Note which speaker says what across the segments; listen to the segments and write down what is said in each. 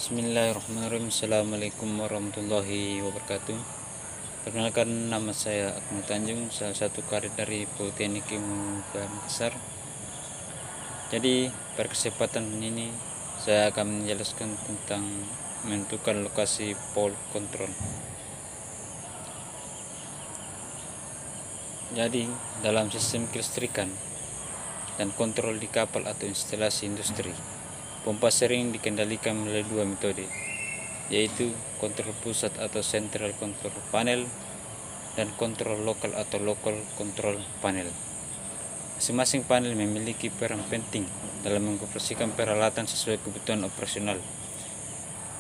Speaker 1: Bismillahirrahmanirrahim. Assalamualaikum warahmatullahi wabarakatuh. Perkenalkan, nama saya Akmal Tanjung, salah satu kader dari Politeknik Ilmu Makassar. Jadi pada kesempatan ini saya akan menjelaskan tentang menentukan lokasi pole control. Jadi dalam sistem kelistrikan dan kontrol di kapal atau instalasi industri, pompa sering dikendalikan melalui dua metode, yaitu kontrol pusat atau central control panel dan kontrol lokal atau local control panel. Masing-masing panel memiliki peran penting dalam mengoperasikan peralatan sesuai kebutuhan operasional.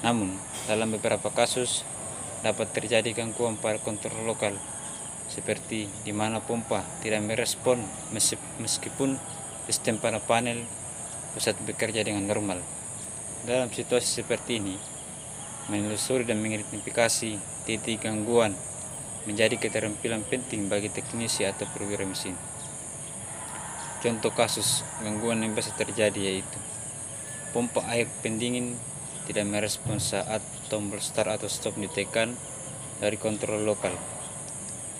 Speaker 1: Namun, dalam beberapa kasus dapat terjadi gangguan pada kontrol lokal, seperti di mana pompa tidak merespon meskipun sistem pada panel pusat bekerja dengan normal. Dalam situasi seperti ini, menelusuri dan mengidentifikasi titik gangguan menjadi keterampilan penting bagi teknisi atau perwira mesin. Contoh kasus gangguan yang bisa terjadi yaitu pompa air pendingin tidak merespon saat tombol start atau stop ditekan dari kontrol lokal,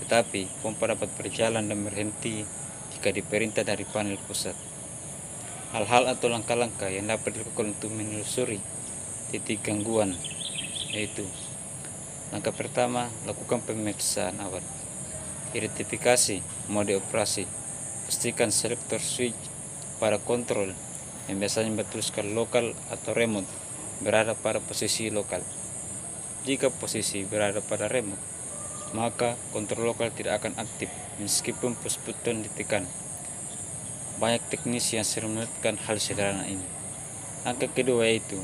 Speaker 1: tetapi pompa dapat berjalan dan berhenti jika diperintah dari panel pusat. Hal-hal atau langkah-langkah yang dapat dilakukan untuk menelusuri titik gangguan yaitu: langkah pertama, lakukan pemeriksaan awal. Identifikasi mode operasi. Pastikan selektor switch pada kontrol yang biasanya bertuliskan lokal atau remote berada pada posisi lokal. Jika posisi berada pada remote, maka kontrol lokal tidak akan aktif meskipun push button ditekan. Banyak teknisi yang sering melakukan hal sederhana ini. Langkah kedua yaitu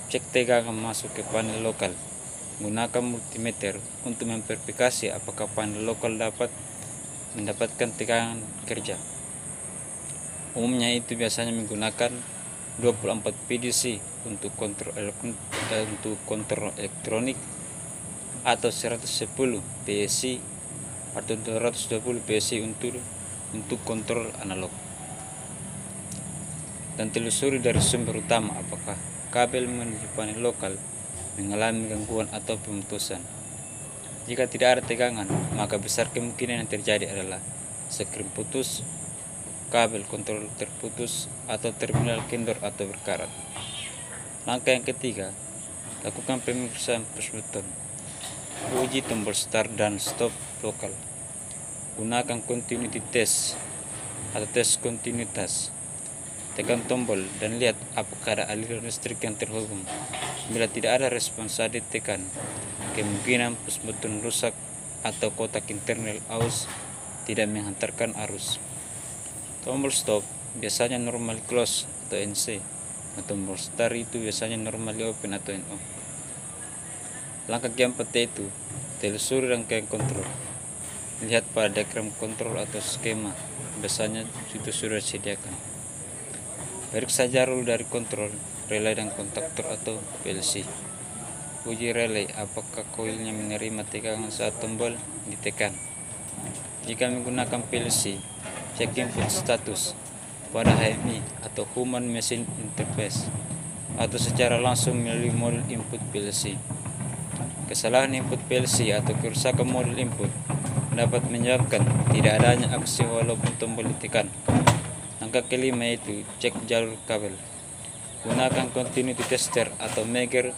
Speaker 1: cek tegangan masuk ke panel lokal. Gunakan multimeter untuk memverifikasi apakah panel lokal dapat mendapatkan tegangan kerja. Umumnya itu biasanya menggunakan 24 PDC untuk kontrol elektronik atau 110 PSI atau 220 PSI untuk kontrol analog. Dan telusuri dari sumber utama apakah kabel menuju panel lokal mengalami gangguan atau pemutusan. Jika tidak ada tegangan, maka besar kemungkinan yang terjadi adalah sekring putus, kabel kontrol terputus, atau terminal kendor atau berkarat. Langkah yang ketiga, lakukan pemeriksaan push button. Uji tombol start dan stop lokal. Gunakan continuity test atau tes kontinuitas. Tekan tombol dan lihat apakah ada aliran listrik yang terhubung. Bila tidak ada respon saat ditekan, kemungkinan push button rusak atau kotak internal aus tidak menghantarkan arus. Tombol stop biasanya normal close atau NC, dan tombol start itu biasanya normal open atau NO. Langkah keempat yaitu telusuri rangkaian kontrol. Lihat pada diagram kontrol atau skema, biasanya itu sudah disediakan. Periksa jalur dari kontrol, relay dan kontaktor atau PLC. Uji relay apakah koilnya menerima tegangan saat tombol ditekan. Jika menggunakan PLC, cek input status pada HMI atau Human Machine Interface atau secara langsung melalui modul input PLC. Kesalahan input PLC atau kerusakan modul input dapat menyebabkan tidak adanya aksi walaupun tombol ditekan. Langkah kelima yaitu cek jalur kabel. Gunakan continuity tester atau Megger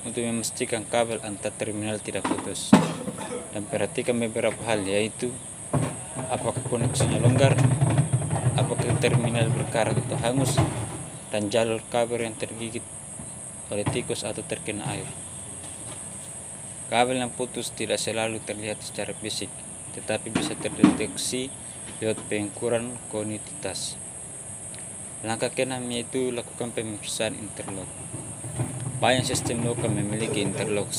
Speaker 1: untuk memastikan kabel antar terminal tidak putus. Dan perhatikan beberapa hal yaitu apakah koneksinya longgar, apakah terminal berkarat atau hangus, dan jalur kabel yang tergigit oleh tikus atau terkena air. Kabel yang putus tidak selalu terlihat secara fisik, tetapi bisa terdeteksi lewat pengukuran kontinuitas. Langkah keenam yaitu lakukan pemeriksaan interlock. Banyak sistem lokal memiliki interlock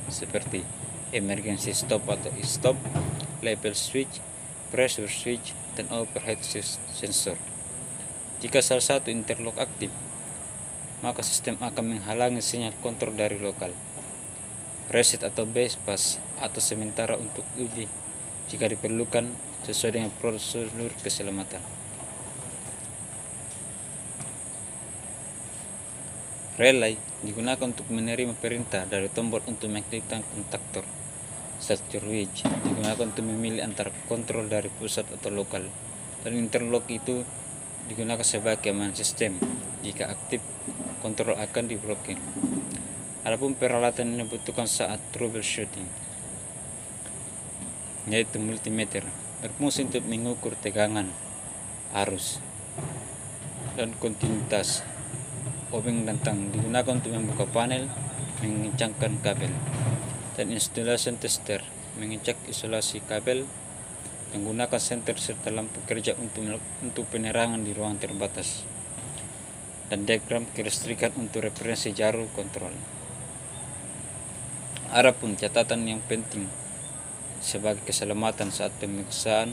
Speaker 1: seperti emergency stop atau stop, level switch, pressure switch, dan overhead sensor. Jika salah satu interlock aktif, maka sistem akan menghalangi sinyal kontrol dari lokal. Reset atau bypass atau sementara untuk uji jika diperlukan sesuai dengan prosedur keselamatan. Relay digunakan untuk menerima perintah dari tombol untuk mengaktifkan kontaktor. Switch digunakan untuk memilih antara kontrol dari pusat atau lokal, dan interlock itu digunakan sebagai keamanan sistem. Jika aktif, kontrol akan diblokir. Adapun peralatan yang dibutuhkan saat troubleshooting, yaitu multimeter, berfungsi untuk mengukur tegangan, arus, dan kontinuitas. Obeng dan tang digunakan untuk membuka panel, mengencangkan kabel, dan installation tester mengecek isolasi kabel, menggunakan senter serta lampu kerja untuk penerangan di ruang terbatas, dan diagram kelistrikan untuk referensi jarum kontrol. Adapun catatan yang penting sebagai keselamatan saat pemeriksaan,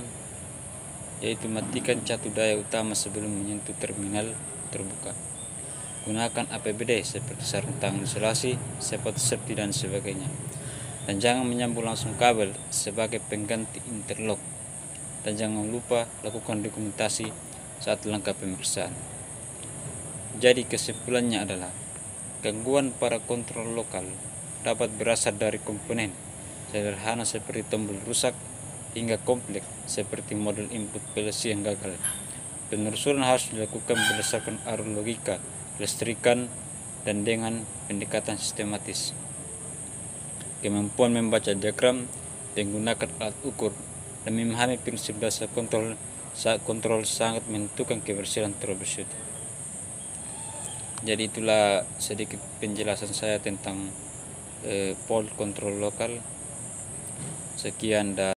Speaker 1: yaitu matikan catu daya utama sebelum menyentuh terminal terbuka. Gunakan APBD seperti sarung tangan isolasi, sepatu safety dan sebagainya. Dan jangan menyambung langsung kabel sebagai pengganti interlock. Dan jangan lupa lakukan dokumentasi saat langkah pemeriksaan. Jadi kesimpulannya adalah, gangguan pada kontrol lokal dapat berasal dari komponen sederhana seperti tombol rusak hingga kompleks seperti modul input PLC yang gagal. Penelusuran harus dilakukan berdasarkan arus logika, kelistrikan, dan dengan pendekatan sistematis. Kemampuan membaca diagram, menggunakan alat ukur, dan memahami prinsip dasar kontrol saat kontrol sangat menentukan keberhasilan troubleshooting. Jadi itulah sedikit penjelasan saya tentang fault control lokal. Sekian dan